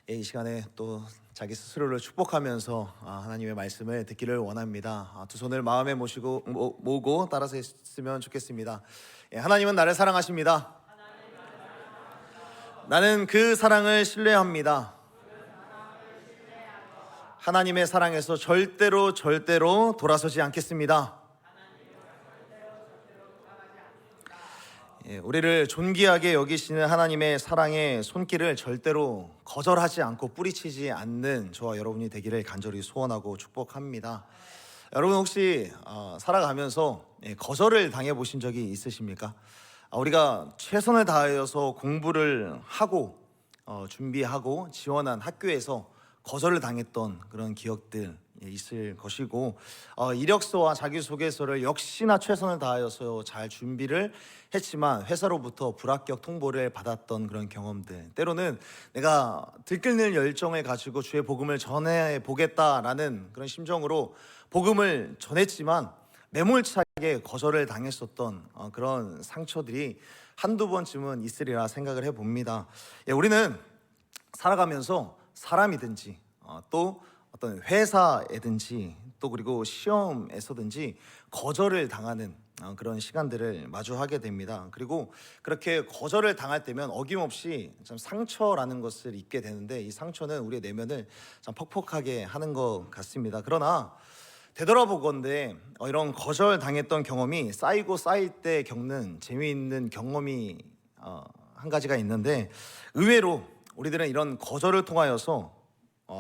이 시간에 또 자기 스스로를 축복하면서 하나님의 말씀을 듣기를 원합니다. 두 손을 마음에 모으고 따라서 했으면 좋겠습니다. 하나님은 나를 사랑하십니다. 나는 그 사랑을 신뢰합니다. 하나님의 사랑에서 절대로 돌아서지 않겠습니다. 우리를 존귀하게 여기시는 하나님의 사랑의 손길을 절대로 거절하지 않고 뿌리치지 않는 저와 여러분이 되기를 간절히 소원하고 축복합니다. 여러분 혹시 살아가면서 거절을 당해보신 적이 있으십니까? 우리가 최선을 다하여서 공부를 하고 준비하고 지원한 학교에서 거절을 당했던 그런 기억들 있을 것이고, 이력서와 자기소개서를 역시나 최선을 다하여서 잘 준비를 했지만 회사로부터 불합격 통보를 받았던 그런 경험들, 때로는 내가 들끓는 열정을 가지고 주의 복음을 전해보겠다라는 그런 심정으로 복음을 전했지만 매몰차게 거절을 당했었던 그런 상처들이 한두 번쯤은 있으리라 생각을 해봅니다. 우리는 살아가면서 사람이든지 또 어떤 회사에든지 또 그리고 시험에서든지 거절을 당하는 그런 시간들을 마주하게 됩니다. 그리고 그렇게 거절을 당할 때면 어김없이 참 상처라는 것을 입게 되는데, 이 상처는 우리의 내면을 참 퍽퍽하게 하는 것 같습니다. 그러나 되돌아보건대 이런 거절 당했던 경험이 쌓일 때 겪는 재미있는 경험이 한 가지가 있는데, 의외로 우리들은 이런 거절을 통하여서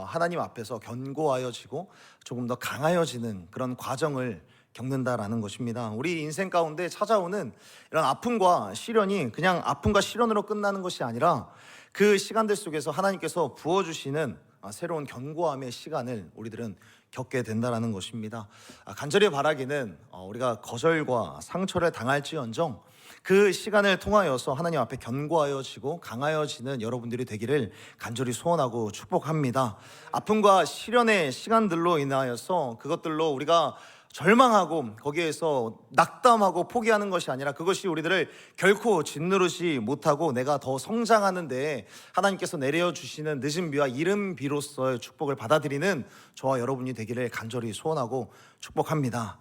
하나님 앞에서 견고하여지고 조금 더 강하여지는 그런 과정을 겪는다라는 것입니다. 우리 인생 가운데 찾아오는 이런 아픔과 시련이 그냥 아픔과 시련으로 끝나는 것이 아니라 그 시간들 속에서 하나님께서 부어주시는 새로운 견고함의 시간을 우리들은 겪게 된다라는 것입니다. 간절히 바라기는 우리가 거절과 상처를 당할지언정 그 시간을 통하여서 하나님 앞에 견고하여지고 강하여지는 여러분들이 되기를 간절히 소원하고 축복합니다. 아픔과 시련의 시간들로 인하여서 그것들로 우리가 절망하고 거기에서 낙담하고 포기하는 것이 아니라, 그것이 우리들을 결코 짓누르지 못하고 내가 더 성장하는 데에 하나님께서 내려주시는 늦은 비와 이른 비로서의 축복을 받아들이는 저와 여러분이 되기를 간절히 소원하고 축복합니다.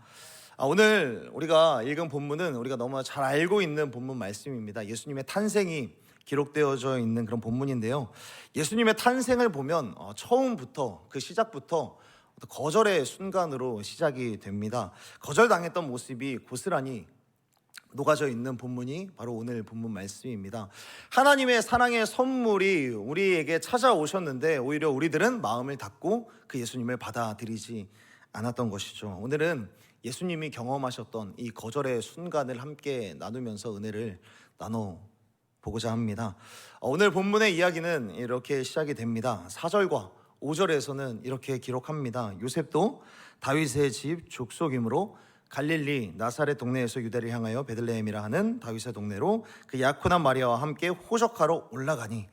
오늘 우리가 읽은 본문은 우리가 너무 잘 알고 있는 본문 말씀입니다. 예수님의 탄생이 기록되어져 있는 그런 본문인데요, 예수님의 탄생을 보면 처음부터 그 시작부터 거절의 순간으로 시작이 됩니다. 거절당했던 모습이 고스란히 녹아져 있는 본문이 바로 오늘 본문 말씀입니다. 하나님의 사랑의 선물이 우리에게 찾아오셨는데 오히려 우리들은 마음을 닫고 그 예수님을 받아들이지 않았던 것이죠. 오늘은 예수님이 경험하셨던 이 거절의 순간을 함께 나누면서 은혜를 나눠보고자 합니다. 오늘 본문의 이야기는 이렇게 시작이 됩니다. 4절과 5절에서는 이렇게 기록합니다. 요셉도 다윗의 집 족속이므로 갈릴리 나사렛 동네에서 유대를 향하여 베들레헴이라 하는 다윗의 동네로 그 약혼한 마리아와 함께 호적하러 올라가니,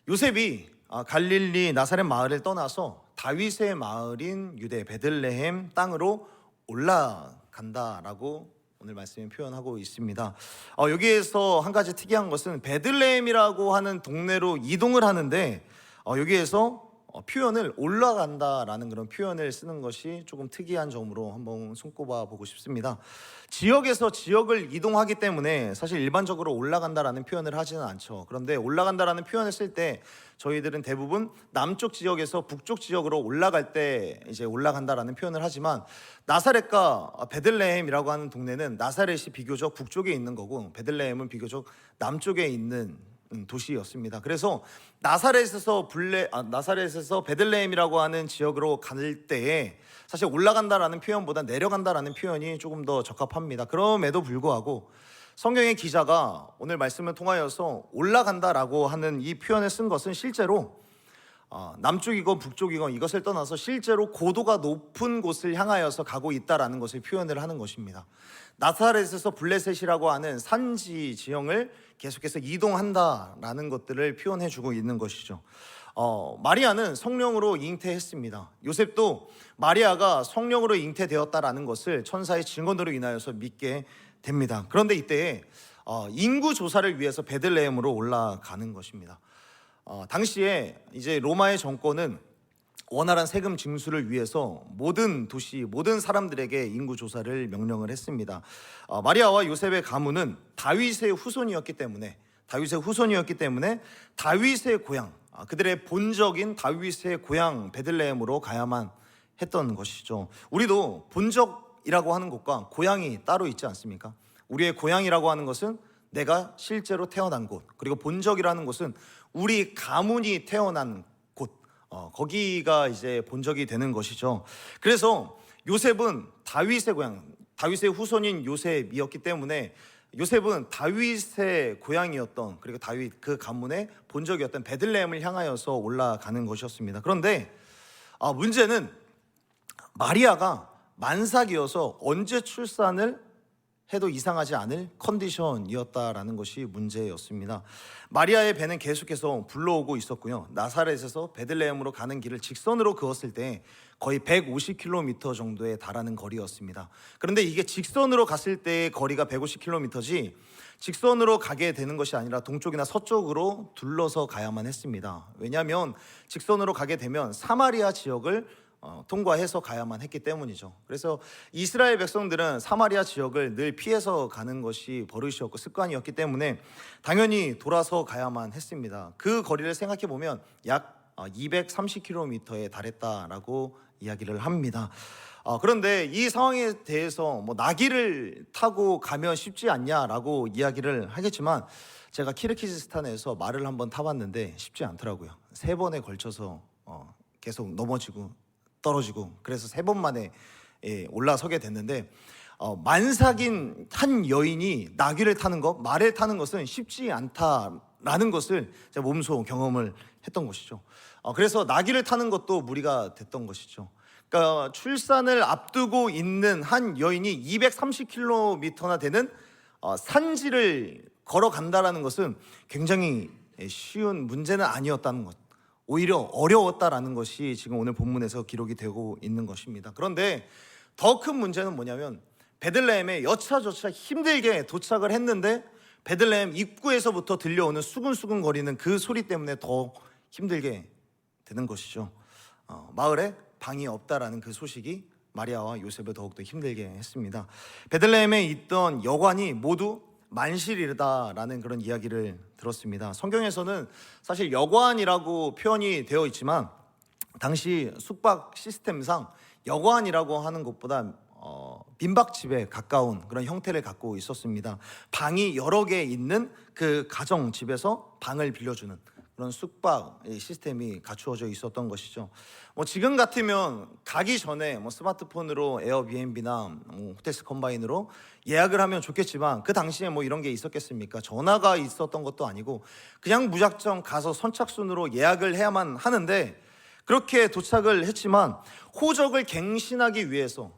요셉이 갈릴리 나사렛 마을을 떠나서 다윗의 마을인 유대 베들레헴 땅으로 올라간다라고 오늘 말씀에 표현하고 있습니다. 여기에서 한 가지 특이한 것은 베들레헴이라고 하는 동네로 이동을 하는데 여기에서 표현을 올라간다라는 그런 표현을 쓰는 것이 조금 특이한 점으로 한번 손꼽아 보고 싶습니다. 지역에서 지역을 이동하기 때문에 사실 일반적으로 올라간다라는 표현을 하지는 않죠. 그런데 올라간다라는 표현을 쓸 때 저희들은 대부분 남쪽 지역에서 북쪽 지역으로 올라갈 때 이제 올라간다라는 표현을 하지만, 나사렛과 베들레헴이라고 하는 동네는 나사렛이 비교적 북쪽에 있는 거고 베들레헴은 비교적 남쪽에 있는 도시였습니다. 그래서 나사렛에서 베들레헴이라고 하는 지역으로 갈 때에 사실 올라간다라는 표현보다 내려간다라는 표현이 조금 더 적합합니다. 그럼에도 불구하고 성경의 기자가 오늘 말씀을 통하여서 올라간다라고 하는 이 표현을 쓴 것은 실제로 남쪽이건 북쪽이건 이것을 떠나서 실제로 고도가 높은 곳을 향하여서 가고 있다라는 것을 표현을 하는 것입니다. 나사렛에서 블레셋이라고 하는 산지 지형을 계속해서 이동한다라는 것들을 표현해주고 있는 것이죠. 마리아는 성령으로 잉태했습니다. 요셉도 마리아가 성령으로 잉태되었다라는 것을 천사의 증언으로 인하여서 믿게 됩니다. 그런데 이때 인구 조사를 위해서 베들레헴으로 올라가는 것입니다. 당시에 이제 로마의 정권은 원활한 세금 징수를 위해서 모든 도시, 모든 사람들에게 인구 조사를 명령을 했습니다. 마리아와 요셉의 가문은 다윗의 후손이었기 때문에 다윗의 고향, 그들의 본적인 다윗의 고향 베들레헴으로 가야만 했던 것이죠. 우리도 본적이라고 하는 곳과 고향이 따로 있지 않습니까? 우리의 고향이라고 하는 것은 내가 실제로 태어난 곳, 그리고 본적이라는 것은 우리 가문이 태어난 곳, 거기가 이제 본적이 되는 것이죠. 그래서 요셉은 다윗의 고향, 다윗의 후손인 요셉이었기 때문에 요셉은 다윗의 고향이었던, 그리고 다윗 그 가문의 본적이었던 베들레헴을 향하여서 올라가는 것이었습니다. 그런데 문제는 마리아가 만삭이어서 언제 출산을 해도 이상하지 않을 컨디션이었다라는 것이 문제였습니다. 마리아의 배는 계속해서 불러오고 있었고요. 나사렛에서 베들레헴으로 가는 길을 직선으로 그었을 때 거의 150km 정도에 달하는 거리였습니다. 그런데 이게 직선으로 갔을 때의 거리가 150km지 직선으로 가게 되는 것이 아니라 동쪽이나 서쪽으로 둘러서 가야만 했습니다. 왜냐하면 직선으로 가게 되면 사마리아 지역을 통과해서 가야만 했기 때문이죠. 그래서 이스라엘 백성들은 사마리아 지역을 늘 피해서 가는 것이 버릇이었고 습관이었기 때문에 당연히 돌아서 가야만 했습니다. 그 거리를 생각해 보면 약 230km에 달했다라고 이야기를 합니다. 그런데 이 상황에 대해서 나귀를 타고 가면 쉽지 않냐라고 이야기를 하겠지만, 제가 키르기즈스탄에서 말을 한번 타봤는데 쉽지 않더라고요. 3번에 걸쳐서 계속 넘어지고 떨어지고, 그래서 3번 만에 올라서게 됐는데, 만삭인 한 여인이 나귀를 타는 것, 말을 타는 것은 쉽지 않다라는 것을 제가 몸소 경험을 했던 것이죠. 그래서 나귀를 타는 것도 무리가 됐던 것이죠. 그러니까 출산을 앞두고 있는 한 여인이 230km나 되는 산지를 걸어간다라는 것은 굉장히 쉬운 문제는 아니었다는 것, 오히려 어려웠다라는 것이 지금 오늘 본문에서 기록이 되고 있는 것입니다. 그런데 더 큰 문제는 뭐냐면, 베들레헴에 여차저차 힘들게 도착을 했는데 베들레헴 입구에서부터 들려오는 수근수근 거리는 그 소리 때문에 더 힘들게 되는 것이죠. 마을에 방이 없다라는 그 소식이 마리아와 요셉을 더욱더 힘들게 했습니다. 베들레헴에 있던 여관이 모두 만실이다라는 그런 이야기를 들었습니다. 성경에서는 사실 여관이라고 표현이 되어 있지만 당시 숙박 시스템상 여관이라고 하는 것보다 민박집에 가까운 그런 형태를 갖고 있었습니다. 방이 여러 개 있는 그 가정집에서 방을 빌려주는 그런 숙박 시스템이 갖추어져 있었던 것이죠. 지금 같으면 가기 전에 스마트폰으로 에어비앤비나 호텔스 컴바인으로 예약을 하면 좋겠지만, 그 당시에 이런 게 있었겠습니까? 전화가 있었던 것도 아니고 그냥 무작정 가서 선착순으로 예약을 해야만 하는데, 그렇게 도착을 했지만 호적을 갱신하기 위해서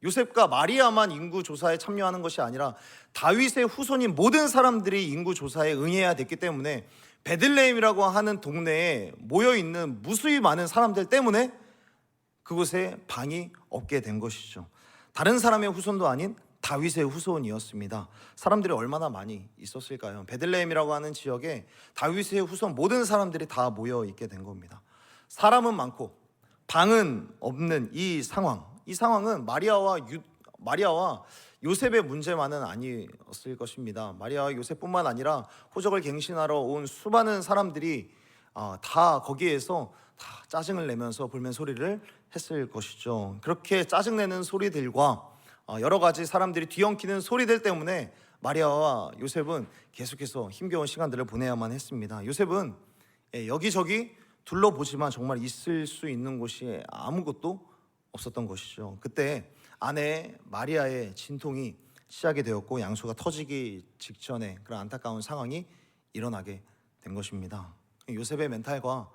요셉과 마리아만 인구 조사에 참여하는 것이 아니라 다윗의 후손인 모든 사람들이 인구 조사에 응해야 됐기 때문에 베들레헴이라고 하는 동네에 모여있는 무수히 많은 사람들 때문에 그곳에 방이 없게 된 것이죠. 다른 사람의 후손도 아닌 다윗의 후손이었습니다. 사람들이 얼마나 많이 있었을까요? 베들레헴이라고 하는 지역에 다윗의 후손 모든 사람들이 다 모여 있게 된 겁니다. 사람은 많고 방은 없는 이 상황은 마리아와 요셉의 문제만은 아니었을 것입니다. 마리아와 요셉뿐만 아니라 호적을 갱신하러 온 수많은 사람들이 다 거기에서 다 짜증을 내면서 불면 소리를 했을 것이죠. 그렇게 짜증내는 소리들과 여러 가지 사람들이 뒤엉키는 소리들 때문에 마리아와 요셉은 계속해서 힘겨운 시간들을 보내야만 했습니다. 요셉은 여기저기 둘러보지만 정말 있을 수 있는 곳이 아무것도 없었던 것이죠. 그때 아내 마리아의 진통이 시작이 되었고 양수가 터지기 직전에 그런 안타까운 상황이 일어나게 된 것입니다. 요셉의 멘탈과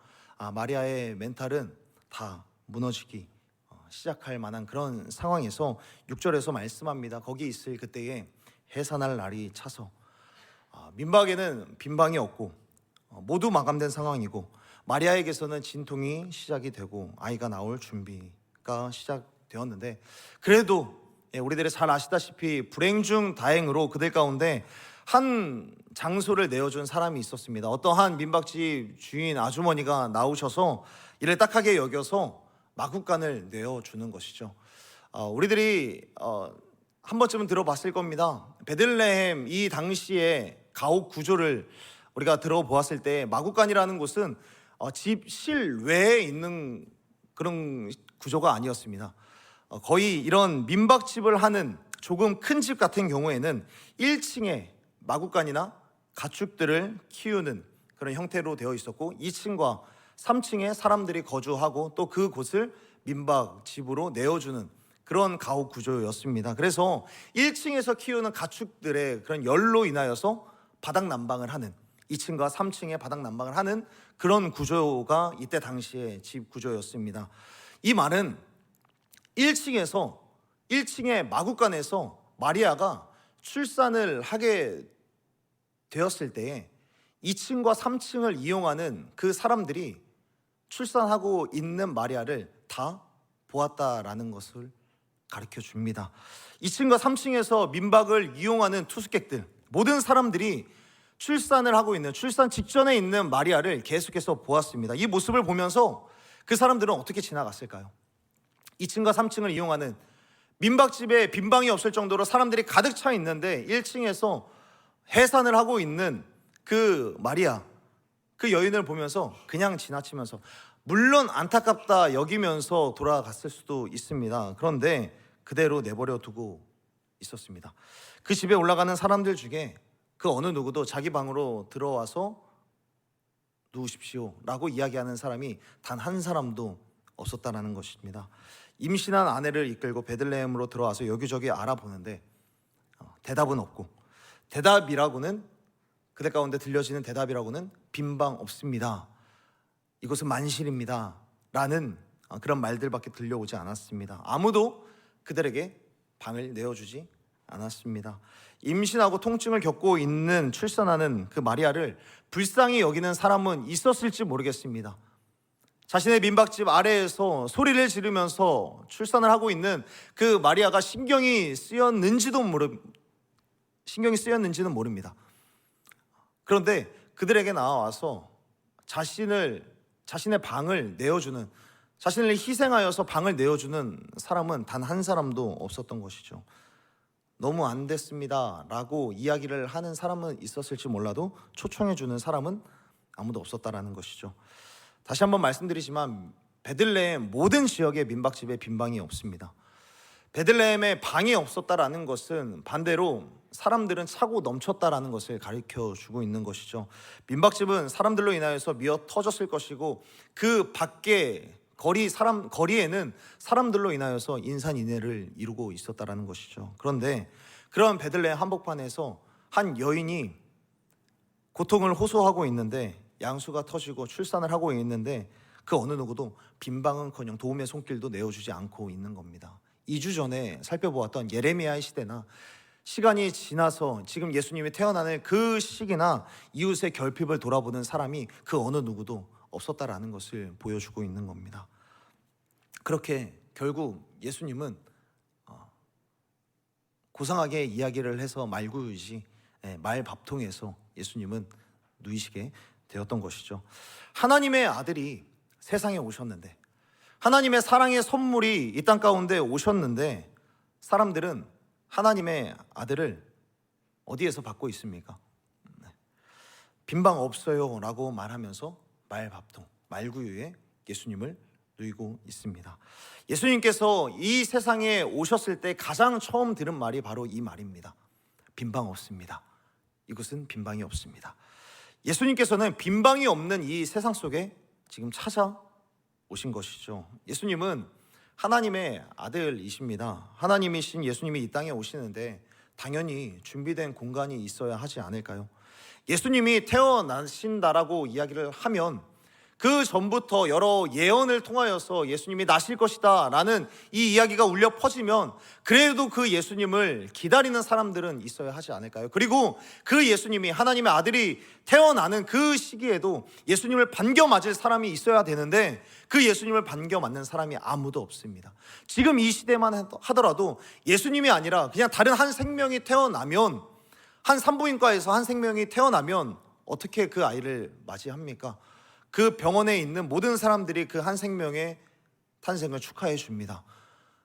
마리아의 멘탈은 다 무너지기 시작할 만한 그런 상황에서 6절에서 말씀합니다. 거기 있을 그때에 해산할 날이 차서 민박에는 빈방이 없고 모두 마감된 상황이고, 마리아에게서는 진통이 시작이 되고 아이가 나올 준비가 시작되었는데, 그래도 우리들이 잘 아시다시피 불행 중 다행으로 그들 가운데 한 장소를 내어준 사람이 있었습니다. 어떠한 민박집 주인 아주머니가 나오셔서 이를 딱하게 여겨서 마구간을 내어주는 것이죠. 우리들이 한 번쯤은 들어봤을 겁니다. 베들레헴 이 당시의 가옥 구조를 우리가 들어보았을 때 마구간이라는 곳은 집 실외에 있는 그런 구조가 아니었습니다. 거의 이런 민박집을 하는 조금 큰 집 같은 경우에는 1층에 마구간이나 가축들을 키우는 그런 형태로 되어 있었고 2층과 3층에 사람들이 거주하고 또 그곳을 민박집으로 내어주는 그런 가옥 구조였습니다. 그래서 1층에서 키우는 가축들의 그런 열로 인하여서 바닥 난방을 하는 2층과 3층에 바닥 난방을 하는 그런 구조가 이때 당시의 집 구조였습니다. 이 말은 1층의 마구간에서 마리아가 출산을 하게 되었을 때에 2층과 3층을 이용하는 그 사람들이 출산하고 있는 마리아를 다 보았다라는 것을 가르쳐 줍니다. 2층과 3층에서 민박을 이용하는 투숙객들, 모든 사람들이 출산을 하고 있는, 출산 직전에 있는 마리아를 계속해서 보았습니다. 이 모습을 보면서 그 사람들은 어떻게 지나갔을까요? 2층과 3층을 이용하는 민박집에 빈방이 없을 정도로 사람들이 가득 차 있는데 1층에서 해산을 하고 있는 그 마리아, 그 여인을 보면서 그냥 지나치면서, 물론 안타깝다 여기면서 돌아갔을 수도 있습니다. 그런데 그대로 내버려 두고 있었습니다. 그 집에 올라가는 사람들 중에 그 어느 누구도 자기 방으로 들어와서 누우십시오 라고 이야기하는 사람이 단 한 사람도 없었다는 것입니다. 임신한 아내를 이끌고 베들레헴으로 들어와서 여기저기 알아보는데 대답은 없고, 대답이라고는, 그대 가운데 들려지는 대답이라고는 빈방 없습니다, 이곳은 만실입니다 라는 그런 말들밖에 들려오지 않았습니다. 아무도 그들에게 방을 내어주지 않았습니다. 임신하고 통증을 겪고 있는, 출산하는 그 마리아를 불쌍히 여기는 사람은 있었을지 모르겠습니다. 자신의 민박집 아래에서 소리를 지르면서 출산을 하고 있는 그 마리아가 신경이 쓰였는지는 모릅니다. 그런데 그들에게 나와서 자신의 방을 내어주는, 자신을 희생하여서 방을 내어주는 사람은 단 한 사람도 없었던 것이죠. 너무 안 됐습니다 라고 이야기를 하는 사람은 있었을지 몰라도 초청해주는 사람은 아무도 없었다라는 것이죠. 다시 한번 말씀드리지만 베들레헴 모든 지역의 민박집에 빈방이 없습니다. 베들레헴에 방이 없었다라는 것은 반대로 사람들은 차고 넘쳤다라는 것을 가르쳐 주고 있는 것이죠. 민박집은 사람들로 인하여서 미어 터졌을 것이고 그 밖에 거리에는 사람들로 인하여서 인산인해를 이루고 있었다라는 것이죠. 그런데 그런 베들레헴 한복판에서 한 여인이 고통을 호소하고 있는데, 양수가 터지고 출산을 하고 있는데 그 어느 누구도 빈방은커녕 도움의 손길도 내어주지 않고 있는 겁니다. 2주 전에 살펴보았던 예레미야의 시대나 시간이 지나서 지금 예수님이 태어나는 그 시기나 이웃의 결핍을 돌아보는 사람이 그 어느 누구도 없었다라는 것을 보여주고 있는 겁니다. 그렇게 결국 예수님은 고상하게 이야기를 해서 말구유지, 말밥통에서 예수님은 누이시게 되었던 것이죠. 하나님의 아들이 세상에 오셨는데, 하나님의 사랑의 선물이 이 땅 가운데 오셨는데, 사람들은 하나님의 아들을 어디에서 받고 있습니까? 빈방 없어요 라고 말하면서 말밥통, 말구유에 예수님을 누이고 있습니다. 예수님께서 이 세상에 오셨을 때 가장 처음 들은 말이 바로 이 말입니다. 빈방 없습니다. 이곳은 빈방이 없습니다. 예수님께서는 빈방이 없는 이 세상 속에 지금 찾아오신 것이죠. 예수님은 하나님의 아들이십니다. 하나님이신 예수님이 이 땅에 오시는데 당연히 준비된 공간이 있어야 하지 않을까요? 예수님이 태어나신다라고 이야기를 하면 그 전부터 여러 예언을 통하여서 예수님이 나실 것이다 라는 이 이야기가 울려 퍼지면 그래도 그 예수님을 기다리는 사람들은 있어야 하지 않을까요? 그리고 그 예수님이, 하나님의 아들이 태어나는 그 시기에도 예수님을 반겨 맞을 사람이 있어야 되는데 그 예수님을 반겨 맞는 사람이 아무도 없습니다. 지금 이 시대만 하더라도 예수님이 아니라 그냥 다른 한 생명이 태어나면 한 산부인과에서 한 생명이 태어나면 어떻게 그 아이를 맞이합니까? 그 병원에 있는 모든 사람들이 그 한 생명의 탄생을 축하해 줍니다.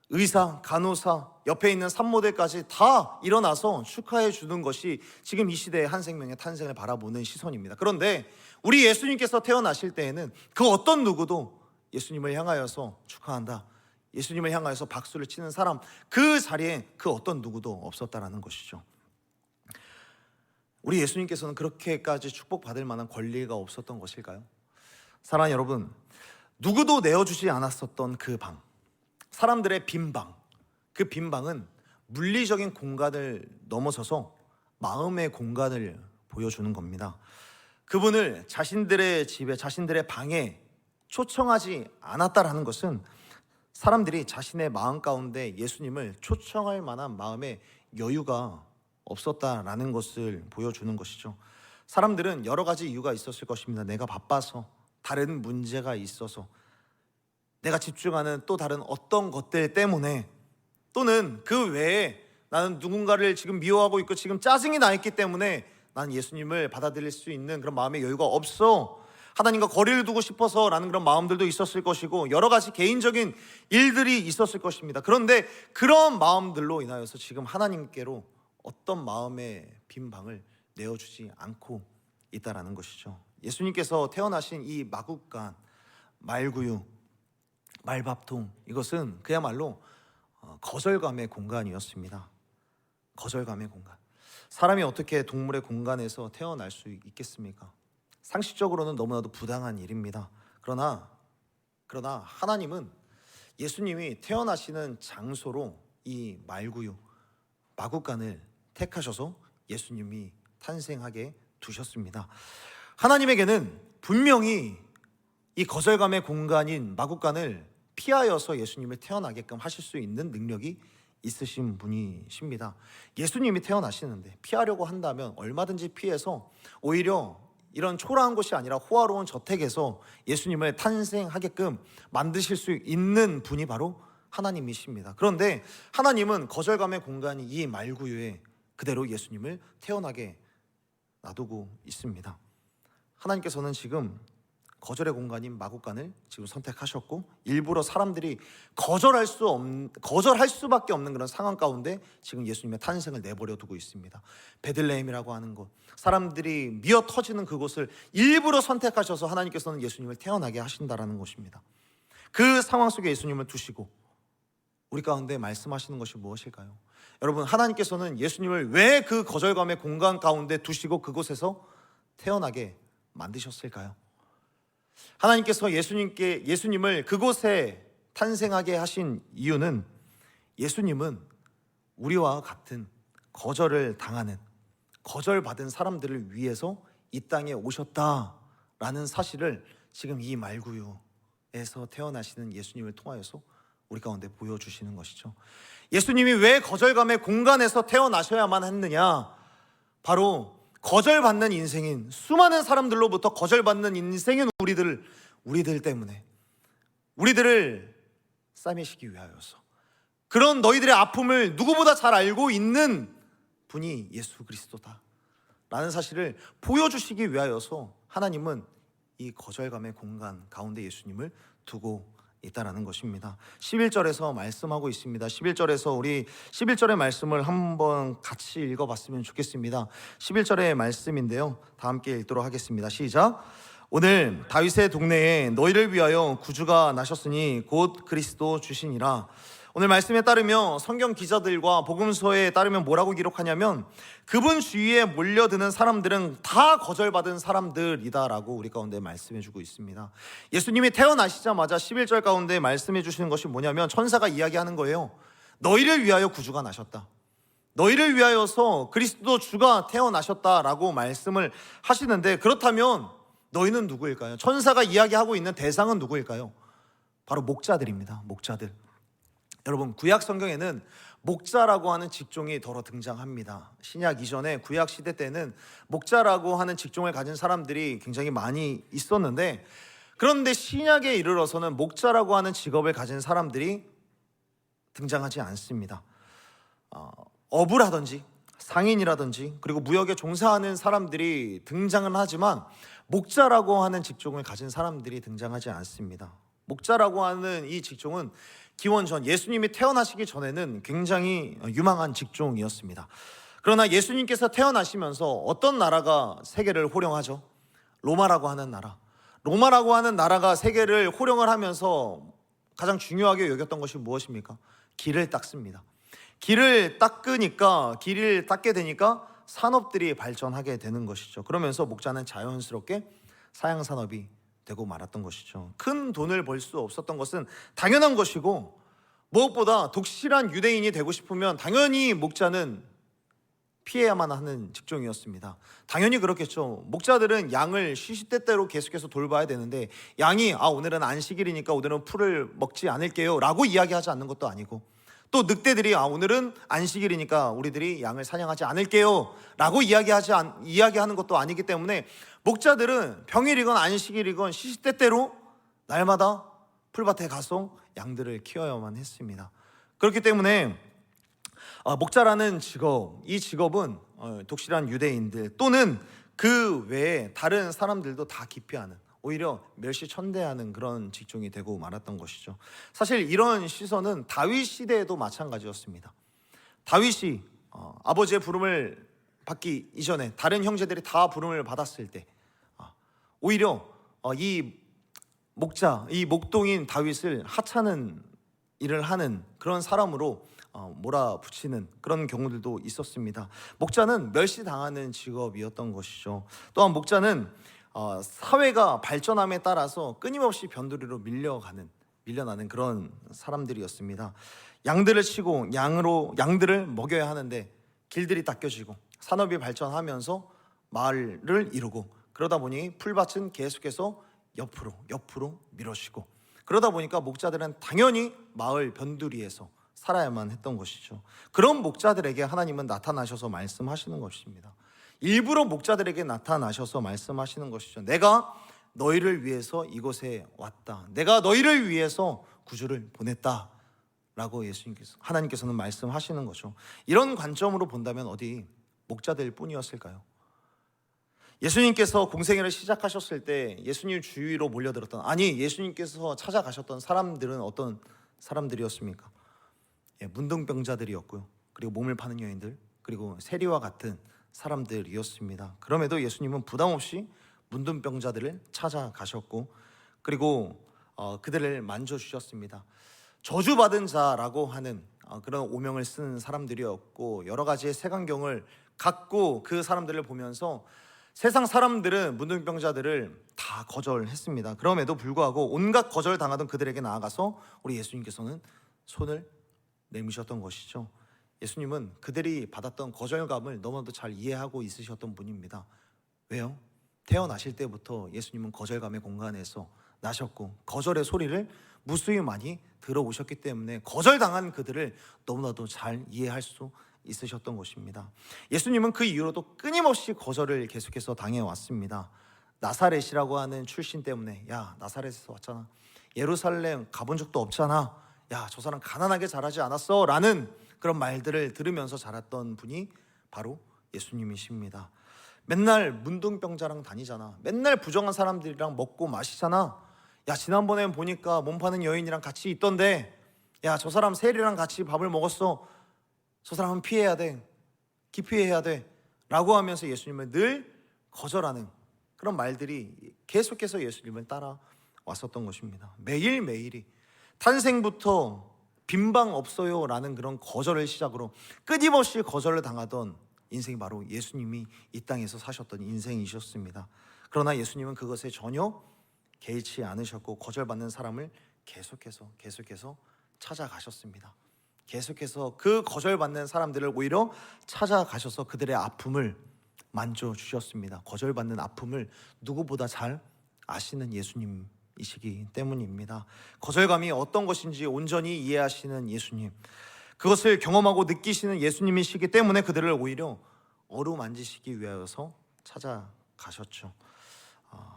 의사, 간호사, 옆에 있는 산모들까지 다 일어나서 축하해 주는 것이 지금 이 시대의 한 생명의 탄생을 바라보는 시선입니다. 그런데 우리 예수님께서 태어나실 때에는 그 어떤 누구도 예수님을 향하여서 축하한다, 예수님을 향하여서 박수를 치는 사람, 그 자리에 그 어떤 누구도 없었다라는 것이죠. 우리 예수님께서는 그렇게까지 축복받을 만한 권리가 없었던 것일까요? 사랑하는 여러분, 누구도 내어주지 않았었던 그 방, 사람들의 빈 방, 그 빈 방은 물리적인 공간을 넘어서서 마음의 공간을 보여주는 겁니다. 그분을 자신들의 집에, 자신들의 방에 초청하지 않았다라는 것은 사람들이 자신의 마음 가운데 예수님을 초청할 만한 마음의 여유가 없었다라는 것을 보여주는 것이죠. 사람들은 여러 가지 이유가 있었을 것입니다. 내가 바빠서, 다른 문제가 있어서, 내가 집중하는 또 다른 어떤 것들 때문에, 또는 그 외에 나는 누군가를 지금 미워하고 있고 지금 짜증이 나 있기 때문에 나는 예수님을 받아들일 수 있는 그런 마음의 여유가 없어, 하나님과 거리를 두고 싶어서 라는 그런 마음들도 있었을 것이고, 여러 가지 개인적인 일들이 있었을 것입니다. 그런데 그런 마음들로 인하여서 지금 하나님께로 어떤 마음의 빈 방을 내어주지 않고 있다라는 것이죠. 예수님께서 태어나신 이 마구간, 말구유, 말밥통, 이것은 그야말로 거절감의 공간이었습니다. 거절감의 공간. 사람이 어떻게 동물의 공간에서 태어날 수 있겠습니까? 상식적으로는 너무나도 부당한 일입니다. 그러나 하나님은 예수님이 태어나시는 장소로 이 말구유, 마구간을 택하셔서 예수님이 탄생하게 두셨습니다. 하나님에게는 분명히 이 거절감의 공간인 마구간을 피하여서 예수님을 태어나게끔 하실 수 있는 능력이 있으신 분이십니다. 예수님이 태어나시는데 피하려고 한다면 얼마든지 피해서 오히려 이런 초라한 곳이 아니라 호화로운 저택에서 예수님을 탄생하게끔 만드실 수 있는 분이 바로 하나님이십니다. 그런데 하나님은 거절감의 공간이 이 말구유에 그대로 예수님을 태어나게 놔두고 있습니다. 하나님께서는 지금 거절의 공간인 마구간을 지금 선택하셨고, 일부러 사람들이 거절할 수밖에 없는 그런 상황 가운데 지금 예수님의 탄생을 내버려 두고 있습니다. 베들레헴이라고 하는 곳, 사람들이 미어 터지는 그곳을 일부러 선택하셔서 하나님께서는 예수님을 태어나게 하신다라는 것입니다. 그 상황 속에 예수님을 두시고 우리 가운데 말씀하시는 것이 무엇일까요? 여러분, 하나님께서는 예수님을 왜 그 거절감의 공간 가운데 두시고 그곳에서 태어나게 만드셨을까요? 하나님께서 예수님을 그곳에 탄생하게 하신 이유는, 예수님은 우리와 같은 거절을 당하는, 거절받은 사람들을 위해서 이 땅에 오셨다라는 사실을 지금 이 말구유에서 태어나시는 예수님을 통하여서 우리 가운데 보여주시는 것이죠. 예수님이 왜 거절감의 공간에서 태어나셔야만 했느냐? 바로 거절받는 인생인, 수많은 사람들로부터 거절받는 인생인 우리들 때문에, 우리들을 싸매시기 위하여서, 그런 너희들의 아픔을 누구보다 잘 알고 있는 분이 예수 그리스도다 라는 사실을 보여주시기 위하여서 하나님은 이 거절감의 공간 가운데 예수님을 두고 있다라는 것입니다. 11절에서 말씀하고 있습니다. 11절에서 우리 11절의 말씀을 한번 같이 읽어봤으면 좋겠습니다. 11절의 말씀인데요, 다 함께 읽도록 하겠습니다. 시작. 오늘 다윗의 동네에 너희를 위하여 구주가 나셨으니 곧 그리스도 주시니라. 오늘 말씀에 따르면, 성경 기자들과 복음서에 따르면 뭐라고 기록하냐면, 그분 주위에 몰려드는 사람들은 다 거절받은 사람들이다라고 우리 가운데 말씀해주고 있습니다. 예수님이 태어나시자마자 11절 가운데 말씀해 주시는 것이 뭐냐면, 천사가 이야기하는 거예요. 너희를 위하여 구주가 나셨다, 너희를 위하여서 그리스도 주가 태어나셨다라고 말씀을 하시는데, 그렇다면 너희는 누구일까요? 천사가 이야기하고 있는 대상은 누구일까요? 바로 목자들입니다. 목자들. 여러분, 구약 성경에는 목자라고 하는 직종이 더러 등장합니다. 신약 이전에 구약 시대 때는 목자라고 하는 직종을 가진 사람들이 굉장히 많이 있었는데, 그런데 신약에 이르러서는 목자라고 하는 직업을 가진 사람들이 등장하지 않습니다. 어부라든지 상인이라든지 그리고 무역에 종사하는 사람들이 등장은 하지만 목자라고 하는 직종을 가진 사람들이 등장하지 않습니다. 목자라고 하는 이 직종은 기원전 예수님이 태어나시기 전에는 굉장히 유망한 직종이었습니다. 그러나 예수님께서 태어나시면서 어떤 나라가 세계를 호령하죠? 로마라고 하는 나라. 로마라고 하는 나라가 세계를 호령을 하면서 가장 중요하게 여겼던 것이 무엇입니까? 길을 닦습니다. 길을 닦게 되니까 산업들이 발전하게 되는 것이죠. 그러면서 목자는 자연스럽게 사양산업이 되고 말았던 것이죠. 큰 돈을 벌 수 없었던 것은 당연한 것이고, 무엇보다 독실한 유대인이 되고 싶으면 당연히 목자는 피해야만 하는 직종이었습니다. 당연히 그렇겠죠. 목자들은 양을 시시때때로 계속해서 돌봐야 되는데, 양이 오늘은 안식일이니까 오늘은 풀을 먹지 않을게요 라고 이야기하지 않는 것도 아니고, 또 늑대들이 오늘은 안식일이니까 우리들이 양을 사냥하지 않을게요 라고 이야기하는 것도 아니기 때문에, 목자들은 평일이건 안식일이건 시시때때로 날마다 풀밭에 가서 양들을 키워야만 했습니다. 그렇기 때문에 목자라는 직업, 이 직업은 독실한 유대인들 또는 그 외에 다른 사람들도 다 기피하는, 오히려 멸시천대하는 그런 직종이 되고 말았던 것이죠. 사실 이런 시선은 다윗 시대에도 마찬가지였습니다. 다윗이 아버지의 부름을 받기 이전에 다른 형제들이 다 부름을 받았을 때 오히려 이 목자, 이 목동인 다윗을 하찮은 일을 하는 그런 사람으로 몰아붙이는 그런 경우들도 있었습니다. 목자는 멸시당하는 직업이었던 것이죠. 또한 목자는 사회가 발전함에 따라서 끊임없이 변두리로 밀려나는 그런 사람들이었습니다. 양들을 치고 양들을 먹여야 하는데 길들이 닦여지고 산업이 발전하면서 마을을 이루고, 그러다 보니 풀밭은 계속해서 옆으로 밀어지고, 그러다 보니까 목자들은 당연히 마을 변두리에서 살아야만 했던 것이죠. 그런 목자들에게 하나님은 나타나셔서 말씀하시는 것입니다. 일부러 목자들에게 나타나셔서 말씀하시는 것이죠. 내가 너희를 위해서 이곳에 왔다. 내가 너희를 위해서 구주를 보냈다 라고 하나님께서는 말씀하시는 거죠. 이런 관점으로 본다면 어디 목자들 뿐이었을까요? 예수님께서 공생애를 시작하셨을 때 예수님 주위로 몰려들었던, 예수님께서 찾아가셨던 사람들은 어떤 사람들이었습니까? 문둥병자들이었고요, 그리고 몸을 파는 여인들, 그리고 세리와 같은 사람들이었습니다. 그럼에도 예수님은 부담없이 문둥병자들을 찾아가셨고, 그리고 그들을 만져주셨습니다. 저주받은 자라고 하는 그런 오명을 쓴 사람들이었고, 여러 가지의 색안경을 갖고 그 사람들을 보면서 세상 사람들은 문둥병자들을 다 거절했습니다. 그럼에도 불구하고 온갖 거절당하던 그들에게 나아가서 우리 예수님께서는 손을 내미셨던 것이죠. 예수님은 그들이 받았던 거절감을 너무나도 잘 이해하고 있으셨던 분입니다. 왜요? 태어나실 때부터 예수님은 거절감의 공간에서 나셨고, 거절의 소리를 무수히 많이 들어오셨기 때문에 거절당한 그들을 너무나도 잘 이해할 수 있으셨던 것입니다. 예수님은 그 이후로도 끊임없이 거절을 계속해서 당해왔습니다. 나사렛이라고 하는 출신 때문에, 야, 나사렛에서 왔잖아, 예루살렘 가본 적도 없잖아, 야, 저 사람 가난하게 자라지 않았어 라는 그런 말들을 들으면서 자랐던 분이 바로 예수님이십니다. 맨날 문둥병자랑 다니잖아, 맨날 부정한 사람들이랑 먹고 마시잖아, 야, 지난번에 보니까 몸 파는 여인이랑 같이 있던데, 야, 저 사람 세리랑 같이 밥을 먹었어, 저 사람은 피해야 돼, 기피해야 돼 라고 하면서 예수님을 늘 거절하는 그런 말들이 계속해서 예수님을 따라왔었던 것입니다. 매일매일이 탄생부터 빈방 없어요 라는 그런 거절을 시작으로 끊임없이 거절을 당하던 인생이 바로 예수님이 이 땅에서 사셨던 인생이셨습니다. 그러나 예수님은 그것에 전혀 개의치 않으셨고, 거절받는 사람을 계속해서 찾아가셨습니다. 계속해서 그 거절받는 사람들을 오히려 찾아가셔서 그들의 아픔을 만져주셨습니다. 거절받는 아픔을 누구보다 잘 아시는 예수님이시기 때문입니다. 거절감이 어떤 것인지 온전히 이해하시는 예수님, 그것을 경험하고 느끼시는 예수님이시기 때문에 그들을 오히려 어루만지시기 위하여서 찾아가셨죠.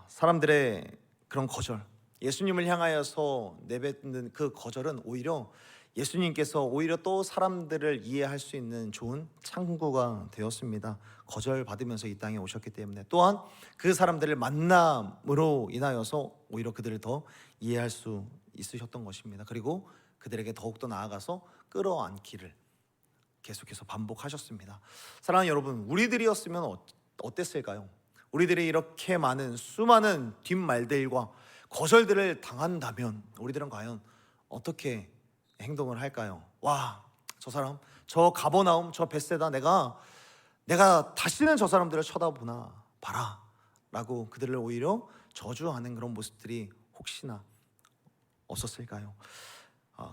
사람들의 그런 거절, 예수님을 향하여서 내뱉는 그 거절은 오히려 예수님께서 오히려 또 사람들을 이해할 수 있는 좋은 창구가 되었습니다. 거절받으면서 이 땅에 오셨기 때문에, 또한 그 사람들을 만남으로 인하여서 오히려 그들을 더 이해할 수 있으셨던 것입니다. 그리고 그들에게 더욱더 나아가서 끌어안기를 계속해서 반복하셨습니다. 사랑하는 여러분, 우리들이었으면 어땠을까요? 우리들이 이렇게 많은 수많은 뒷말들과 거절들을 당한다면 우리들은 과연 어떻게 행동을 할까요? 와, 저 사람, 저 가버나움, 저 벳세다, 내가 다시는 저 사람들을 쳐다보나 봐라 라고 그들을 오히려 저주하는 그런 모습들이 혹시나 없었을까요?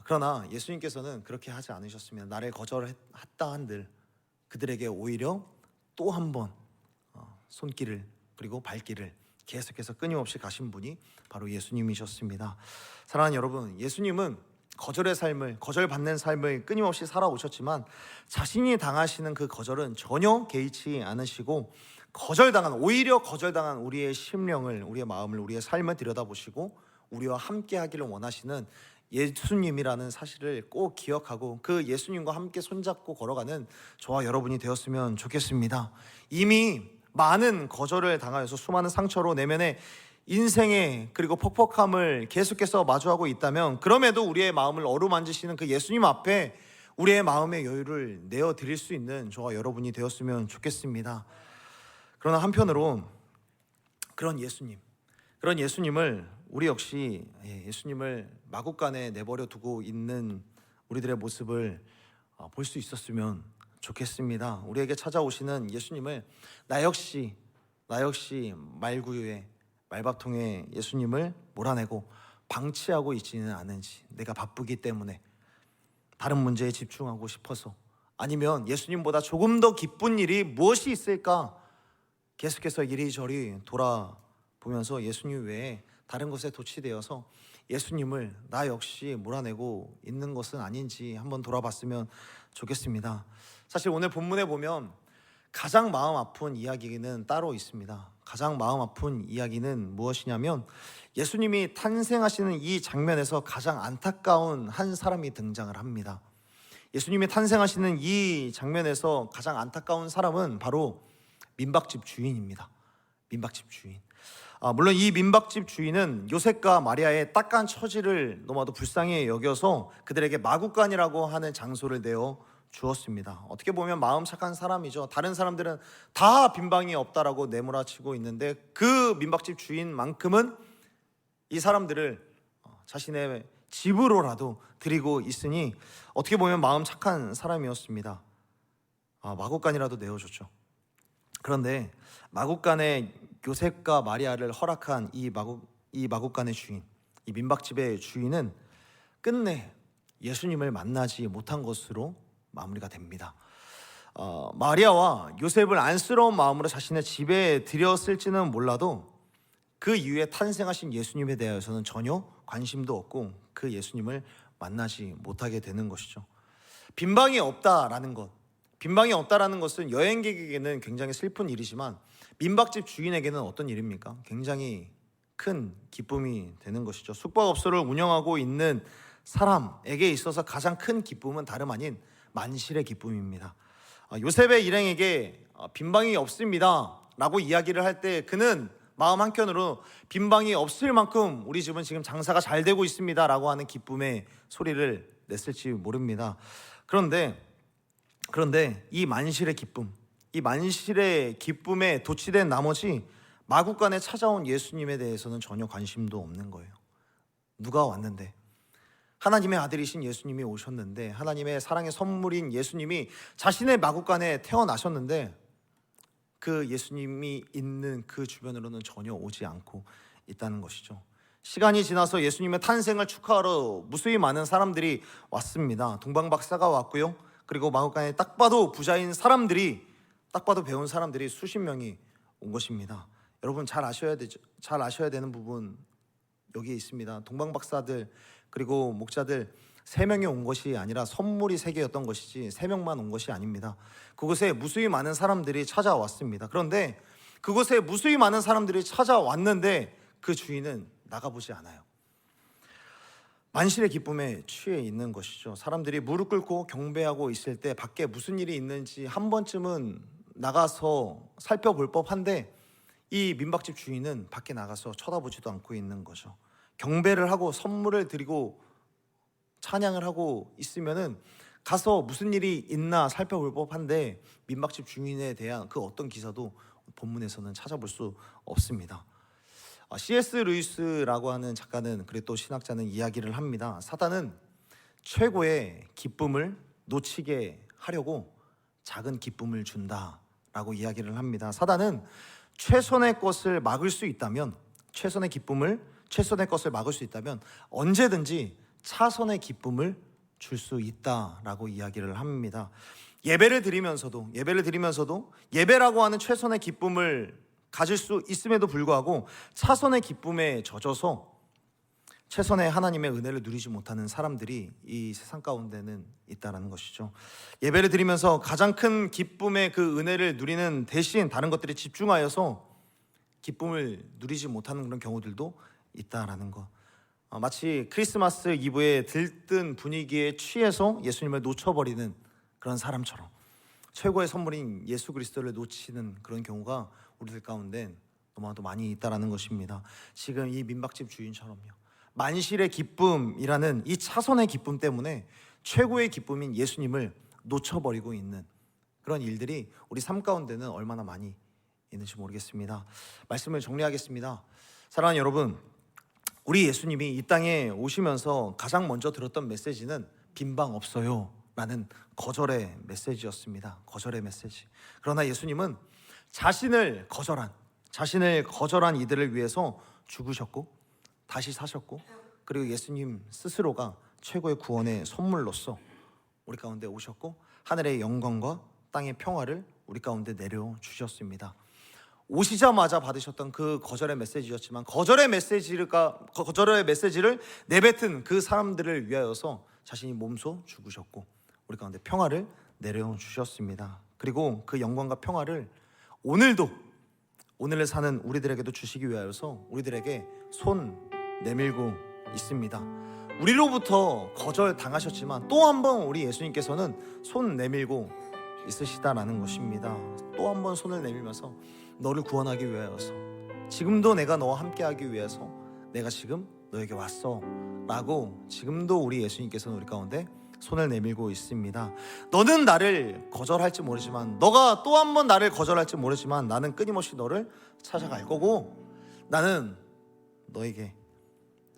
그러나 예수님께서는 그렇게 하지 않으셨으면 나를 거절했다 한들 그들에게 오히려 또 한 번 손길을 그리고 발길을 계속해서 끊임없이 가신 분이 바로 예수님이셨습니다. 사랑하는 여러분, 예수님은 거절의 삶을, 거절받는 삶을 끊임없이 살아오셨지만 자신이 당하시는 그 거절은 전혀 개의치 않으시고 오히려 거절당한 우리의 심령을, 우리의 마음을, 우리의 삶을 들여다보시고 우리와 함께 하기를 원하시는 예수님이라는 사실을 꼭 기억하고 그 예수님과 함께 손잡고 걸어가는 저와 여러분이 되었으면 좋겠습니다. 이미 많은 거절을 당하여서 수많은 상처로 내면에 인생의 그리고 퍽퍽함을 계속해서 마주하고 있다면, 그럼에도 우리의 마음을 어루만지시는 그 예수님 앞에 우리의 마음의 여유를 내어드릴 수 있는 저와 여러분이 되었으면 좋겠습니다. 그러나 한편으로 그런 예수님을 우리 역시 예수님을 마구간에 내버려 두고 있는 우리들의 모습을 볼 수 있었으면 좋겠습니다. 우리에게 찾아오시는 예수님을 나 역시 말구유에 말밥통에 예수님을 몰아내고 방치하고 있지는 않은지, 내가 바쁘기 때문에 다른 문제에 집중하고 싶어서, 아니면 예수님보다 조금 더 기쁜 일이 무엇이 있을까 계속해서 이리저리 돌아보면서 예수님 외에 다른 것에 도취되어서 예수님을 나 역시 몰아내고 있는 것은 아닌지 한번 돌아봤으면 좋겠습니다. 사실 오늘 본문에 보면 가장 마음 아픈 이야기는 따로 있습니다. 가장 마음 아픈 이야기는 무엇이냐면 예수님이 탄생하시는 이 장면에서 가장 안타까운 한 사람이 등장을 합니다. 예수님이 탄생하시는 이 장면에서 가장 안타까운 사람은 바로 민박집 주인입니다. 민박집 주인. 물론 이 민박집 주인은 요셉과 마리아의 딱한 처지를 너무나도 불쌍히 여겨서 그들에게 마구간이라고 하는 장소를 내어 주었습니다. 어떻게 보면 마음 착한 사람이죠. 다른 사람들은 다 빈방이 없다라고 내몰아치고 있는데 그 민박집 주인만큼은 이 사람들을 자신의 집으로라도 드리고 있으니 어떻게 보면 마음 착한 사람이었습니다. 마구간이라도 내어줬죠. 그런데 마구간에 요셉과 마리아를 허락한 이 마구간의 주인, 이 민박집의 주인은 끝내 예수님을 만나지 못한 것으로 마무리가 됩니다. 마리아와 요셉을 안쓰러운 마음으로 자신의 집에 들였을지는 몰라도 그 이후에 탄생하신 예수님에 대해서는 전혀 관심도 없고 그 예수님을 만나지 못하게 되는 것이죠. 빈방이 없다라는 것은 여행객에게는 굉장히 슬픈 일이지만 민박집 주인에게는 어떤 일입니까? 굉장히 큰 기쁨이 되는 것이죠. 숙박업소를 운영하고 있는 사람에게 있어서 가장 큰 기쁨은 다름 아닌 만실의 기쁨입니다. 요셉의 일행에게 빈방이 없습니다 라고 이야기를 할 때 그는 마음 한켠으로 빈방이 없을 만큼 우리 집은 지금 장사가 잘 되고 있습니다 라고 하는 기쁨의 소리를 냈을지 모릅니다. 그런데 이 만실의 기쁨에 도취된 나머지 마구간에 찾아온 예수님에 대해서는 전혀 관심도 없는 거예요. 누가 왔는데, 하나님의 아들이신 예수님이 오셨는데, 하나님의 사랑의 선물인 예수님이 자신의 마구간에 태어나셨는데 그 예수님이 있는 그 주변으로는 전혀 오지 않고 있다는 것이죠. 시간이 지나서 예수님의 탄생을 축하하러 무수히 많은 사람들이 왔습니다. 동방박사가 왔고요. 그리고 마구간에 딱 봐도 부자인 사람들이, 딱 봐도 배운 사람들이 수십 명이 온 것입니다. 여러분 잘 아셔야 되는 부분 여기에 있습니다. 동방박사들 그리고 목자들 3명이 온 것이 아니라 선물이 3개였던 것이지 3명만 온 것이 아닙니다. 그곳에 무수히 많은 사람들이 찾아왔습니다. 그런데 그곳에 무수히 많은 사람들이 찾아왔는데 그 주인은 나가보지 않아요. 만실의 기쁨에 취해 있는 것이죠. 사람들이 무릎 꿇고 경배하고 있을 때 밖에 무슨 일이 있는지 한 번쯤은 나가서 살펴볼 법한데, 이 민박집 주인은 밖에 나가서 쳐다보지도 않고 있는 거죠. 경배를 하고 선물을 드리고 찬양을 하고 있으면은 가서 무슨 일이 있나 살펴볼 법한데, 민박집 주인에 대한 그 어떤 기사도 본문에서는 찾아볼 수 없습니다. C.S. 루이스라고 하는 작가는, 그리고 또 신학자는 이야기를 합니다. 사단은 최고의 기쁨을 놓치게 하려고 작은 기쁨을 준다라고 이야기를 합니다. 사단은 최선의 것을 막을 수 있다면, 최선의 것을 막을 수 있다면 언제든지 차선의 기쁨을 줄 수 있다라고 이야기를 합니다. 예배를 드리면서도 예배라고 하는 최선의 기쁨을 가질 수 있음에도 불구하고 차선의 기쁨에 젖어서 최선의 하나님의 은혜를 누리지 못하는 사람들이 이 세상 가운데는 있다는 것이죠. 예배를 드리면서 가장 큰 기쁨의 그 은혜를 누리는 대신 다른 것들에 집중하여서 기쁨을 누리지 못하는 그런 경우들도 있다라는 것. 마치 크리스마스 이브에 들뜬 분위기에 취해서 예수님을 놓쳐버리는 그런 사람처럼 최고의 선물인 예수 그리스도를 놓치는 그런 경우가 우리들 가운데 너무나도 많이 있다라는 것입니다. 지금 이 민박집 주인처럼요, 만실의 기쁨이라는 이 차선의 기쁨 때문에 최고의 기쁨인 예수님을 놓쳐버리고 있는 그런 일들이 우리 삶 가운데는 얼마나 많이 있는지 모르겠습니다. 말씀을 정리하겠습니다. 사랑하는 여러분, 우리 예수님이 이 땅에 오시면서 가장 먼저 들었던 메시지는 빈방 없어요 라는 거절의 메시지였습니다. 거절의 메시지. 그러나 예수님은 자신을 거절한 이들을 위해서 죽으셨고 다시 사셨고, 그리고 예수님 스스로가 최고의 구원의 선물로서 우리 가운데 오셨고 하늘의 영광과 땅의 평화를 우리 가운데 내려주셨습니다. 오시자마자 받으셨던 그 거절의 메시지였지만, 거절의 메시지를 내뱉은 그 사람들을 위하여서 자신이 몸소 죽으셨고 우리 가운데 평화를 내려주셨습니다. 그리고 그 영광과 평화를 오늘을 사는 우리들에게도 주시기 위하여서 우리들에게 손 내밀고 있습니다. 우리로부터 거절당하셨지만 또 한 번 우리 예수님께서는 손 내밀고 있으시다라는 것입니다. 또 한 번 손을 내밀면서 너를 구원하기 위하여서, 지금도 내가 너와 함께하기 위해서 내가 지금 너에게 왔어 라고 지금도 우리 예수님께서는 우리 가운데 손을 내밀고 있습니다. 너는 나를 거절할지 모르지만, 너가 또 한 번 나를 거절할지 모르지만 나는 끊임없이 너를 찾아갈 거고, 나는 너에게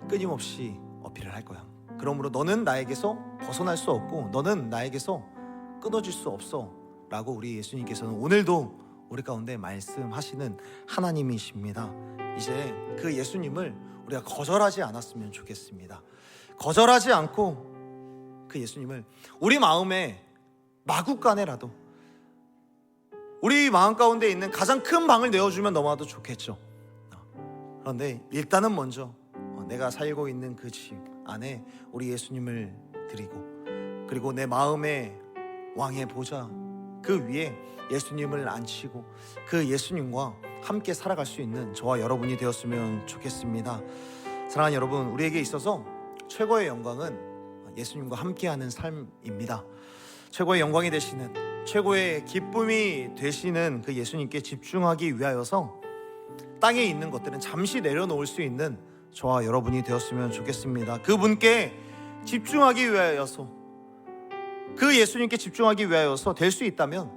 끊임없이 어필을 할 거야. 그러므로 너는 나에게서 벗어날 수 없고 너는 나에게서 끊어질 수 없어 라고 우리 예수님께서는 오늘도 우리 가운데 말씀하시는 하나님이십니다. 이제 그 예수님을 우리가 거절하지 않았으면 좋겠습니다. 거절하지 않고 그 예수님을 우리 마음에 마구간에라도, 우리 마음 가운데 있는 가장 큰 방을 내어주면 너무나도 좋겠죠. 그런데 일단은 먼저 내가 살고 있는 그 집 안에 우리 예수님을 드리고, 그리고 내 마음의 왕의 보좌 그 위에 예수님을 앉히고 그 예수님과 함께 살아갈 수 있는 저와 여러분이 되었으면 좋겠습니다. 사랑하는 여러분, 우리에게 있어서 최고의 영광은 예수님과 함께하는 삶입니다. 최고의 영광이 되시는, 최고의 기쁨이 되시는 그 예수님께 집중하기 위하여서 땅에 있는 것들은 잠시 내려놓을 수 있는 저와 여러분이 되었으면 좋겠습니다. 그분께 집중하기 위하여서, 그 예수님께 집중하기 위하여서 될 수 있다면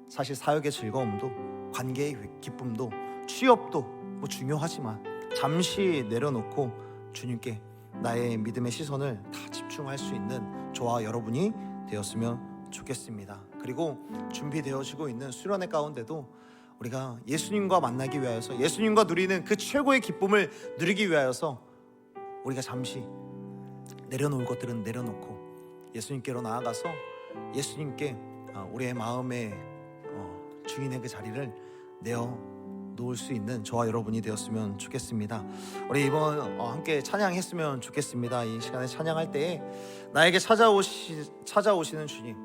사실 사역의 즐거움도, 관계의 기쁨도, 취업도 중요하지만 잠시 내려놓고 주님께 나의 믿음의 시선을 다 집중할 수 있는 저와 여러분이 되었으면 좋겠습니다. 그리고 준비되어지고 있는 수련회 가운데도 우리가 예수님과 만나기 위하여서, 예수님과 누리는 그 최고의 기쁨을 누리기 위하여서 우리가 잠시 내려놓을 것들은 내려놓고 예수님께로 나아가서 예수님께 우리의 마음의 주인의 그 자리를 내어놓을 수 있는 저와 여러분이 되었으면 좋겠습니다. 우리 이번 함께 찬양했으면 좋겠습니다. 이 시간에 찬양할 때에 나에게 찾아오시는 주님,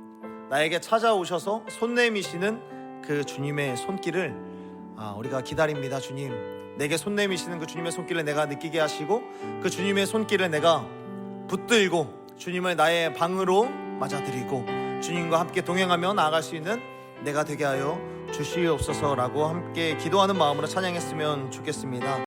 나에게 찾아오셔서 손 내미시는 그 주님의 손길을 우리가 기다립니다. 주님, 내게 손 내미시는 그 주님의 손길을 내가 느끼게 하시고 그 주님의 손길을 내가 붙들고 주님을 나의 방으로 맞아들이고 주님과 함께 동행하며 나아갈 수 있는 내가 되게 하여 주시옵소서라고 함께 기도하는 마음으로 찬양했으면 좋겠습니다.